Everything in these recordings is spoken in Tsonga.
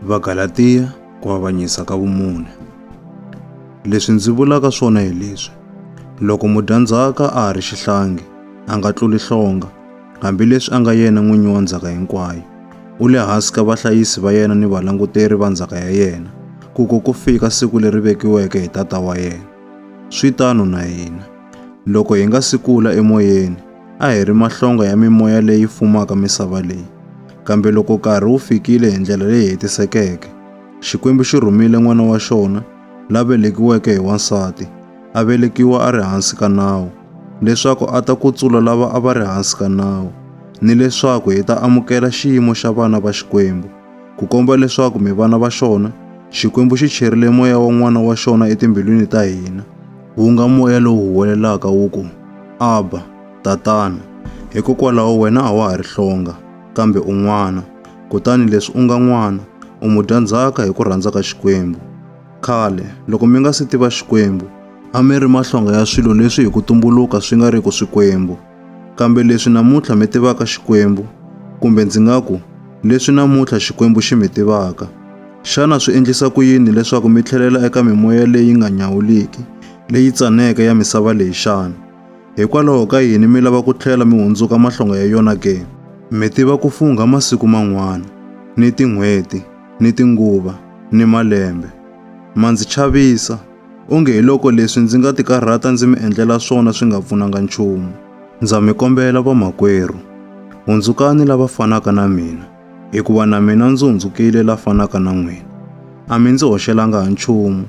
Vagalatiya ku avanyisa ka vumune. Leswi ndzi vulaka swona hi leswi: loko mudyandzhaka a ha ri xihlangi, a nga tluli hlonga, hambileswi a nga yena n'winyi wa ndzhaka hinkwayo, u le hansi ka vahlayisi va yena ni valanguteri va ndzhaka ya yena, ku fika siku leri vekiweke hi tata wa yena. Swi tano na hina. Loko hi nga si kula emoyeni, a hi ri mahlonga ya mimoya leyi fumaka misava leyi. Kambe loko nkarhi wu fikile hi ndlela leyi hetisekeke, Xikwembu xi rhumile n'wana wa xona, la velekiweke hi wansati, a velekiwa a ri hansi ka nawu, leswaku a ta kutsula lava a va ri hansi ka nawu, ni leswaku hi ta amukela xiyimo xa vana va Xikwembu, ku komba leswaku mi vana va xona. Xikwembu xi cherile moya wa n'wana wa xona etimbilwini ta hina, wu nga moya lowu huwelelaka wu ku, Abba, Tatana. Hikokwalaho wena a wa ha ri hlonga, kambe u n'wana. Kutani leswi u nga n'wana, u mudyandzhaka hi ku rhandza ka Xikwembu. Khale, loko mi nga si tiva Xikwembu, a mi ri mahlonga ya swilo leswi hi ku tumbuluka swi nga riki Swikwembu. Kambe leswi namuntlha mi tivaka Xikwembu, kumbe ndzi nga ku, leswi namuntlha Xikwembu xi mi tivaka, xana swi endlisa ku yini leswaku mi tlhelela eka mimoya leyi nga nyawuliki, leyi tsaneke ya misava leyi xana? Hikwalaho ka yini mi lava ku tlhela mi hundzuka mahlonga ya yona ke? Mi tiva ku fungha masiku man'wana, ni tin'hweti, ni tinguva, ni malembe. Ma ndzi chavisa, onge hi loko leswi ndzi nga tikarhata ndzi mi endlela swona swi nga pfunanga nchumu. Ndza mi kombela vamakwerhu, hundzukani lava fanaka na mina, hikuva na mina ndzi hundzukile la fanaka na n'wina. A mi ndzi hoxelanga ha nchumu.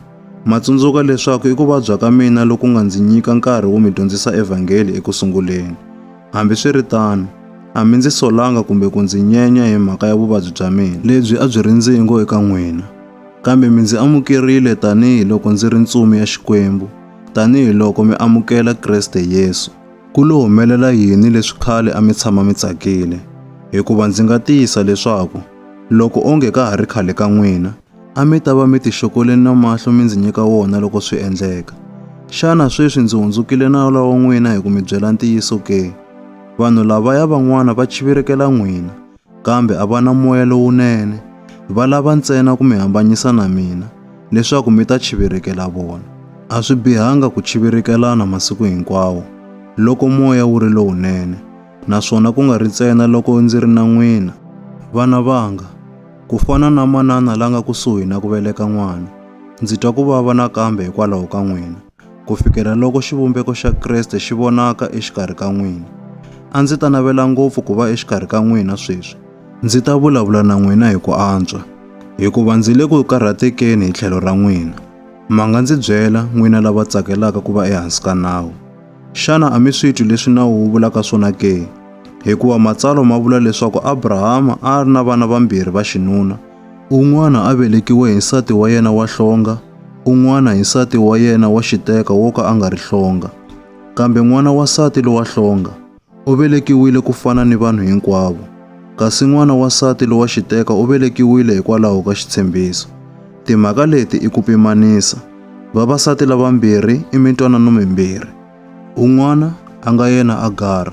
Ma tsundzuka leswaku i ku vabya ka mina loko nga ndzi nyika nkarhi wo mi dyondzisa evhangeli ekusunguleni. Hambiswiritano, a mi ndzi solanga kumbe ku ndzi nyenya hi mhaka ya vuvabyi bya mina lebyi a byi ri ndzingo eka n'wina. Kambe mi ndzi amukerile tanihi loko ndzi ri ntsumi ya Xikwembu, tanihi loko mi amukela Kreste Yesu. Ku lo humelela yini leswi khale a mi tshama mi tsakile? Hikuva ndzi nga tiyisa leswaku, loko onge ka ha ri khale ka n'wina, a mi ta va mi tixokole na mahlo mi ndzi nyika wona loko swi endleka. Xana sweswi ndzi hundzukile na lawa n'wina hi ku mi byela ntiyiso ke? Vanhu lavaya van'wana va chivirekela n'wina, kambe a va na moya lowunene. Va lava ntsena ku mi hambanyisa na mina, leswaku mi ta chivirekela vona. A swi bihanga ku chivirekelana masiku hinkwawo, loko moya wu ri lowunene, naswona ku nga ri ntsena loko ndzi ri na n'wina. Vana vanga, ku fana na manana la nga kusuhi na ku veleka n'wana, ndzi twa ku vava nakambe hikwalaho ka n'wina, ku fikela loko xivumbeko xa Kreste xi vonaka exikarhi ka n'wina. A ndzi ta navela ngopfu ku va exikarhi ka n'wina sweswi. Ndzi ta vulavula na n'wina hi ku antswa, hikuva ndzi le ku karhatekeni hi tlhelo ra n'wina. Ma nga ndzi byela n'wina lava tsakelaka ku va ehansi ka nawu. Xana a mi swi twi leswi nawu wu vulaka swona ke? Hikuva matsalwa ma vula leswaku Abrahama a ri na vana vambirhi va xinuna, un'wana a velekiwe hi nsati wa yena wa hlonga, un'wana hi nsati wa yena wa xiteka wo ka a nga ri hlonga. Kambe n'wana wa nsati lowa hlonga u velekiwile ku fana ni vanhu hinkwavo, kasi n'wana wa nsati lowa xiteka u velekiwile hikwalaho ka xitshembiso. Timhaka leti i ku pimanisa. Vavasati lavambirhi i mitwanano mimbirhi. Un'wana a nga yena Agara,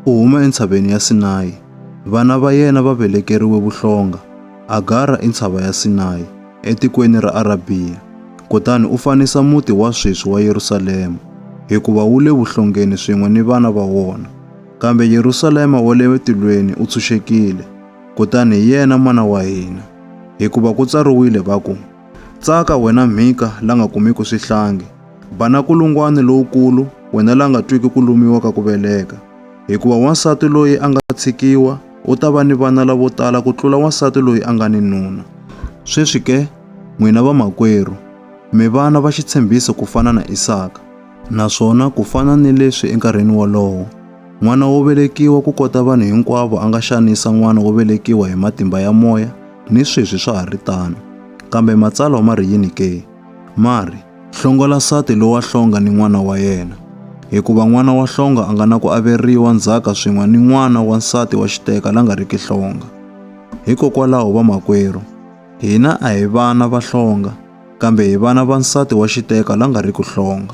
u huma entshaveni ya Sinayi. Vana va yena va velekeriwe vuhlonga. Agara i ntshava ya Sinayi, etikweni ra Arabiya. Kutani u fanisa muti wa sweswi wa Yerusalema, hikuva wu le vuhlongeni swin'we ni vana va wona. Kambe Yerusalema wa le tilweni u tshunxekile, kutani hi yena mana wa hina. Hikuva ku tsariwile va ku, tsaka wena Mhika la nga kumiki swihlangi, bana kulungwana lowukulu wena la nga twiki ku lumiwa ka ku veleka. Hikuva wansati loyi a nga tshikiwa u ta va ni vana lavo tala ku tlula wansati loyi a nga ni nuna. Sweswi ke, n'wina vamakwerhu, mi vana va xitshembiso ku fana na Isaka. Naswona ku fana ni leswi enkarhini wolowo, n'wana wo velekiwa ku kota vanhu hinkwavo a nga xanisa n'wana wo velekiwa hi matimba ya moya, ni sweswi swa ha ri tano. Kambe matsalwa ma ri yini ke? Ma ri, hlongola nsati lowa hlonga ni n'wana wa yena. Hikuva n'wana wa hlonga a nga na ku averiwa ndzhaka swin'we ni n'wana wa nsati wa xiteka la nga riki hlonga. Hikokwalaho vamakwerhu, hina a hi vana va hlonga, kambe hi vana va nsati wa xiteka la nga riki hlonga.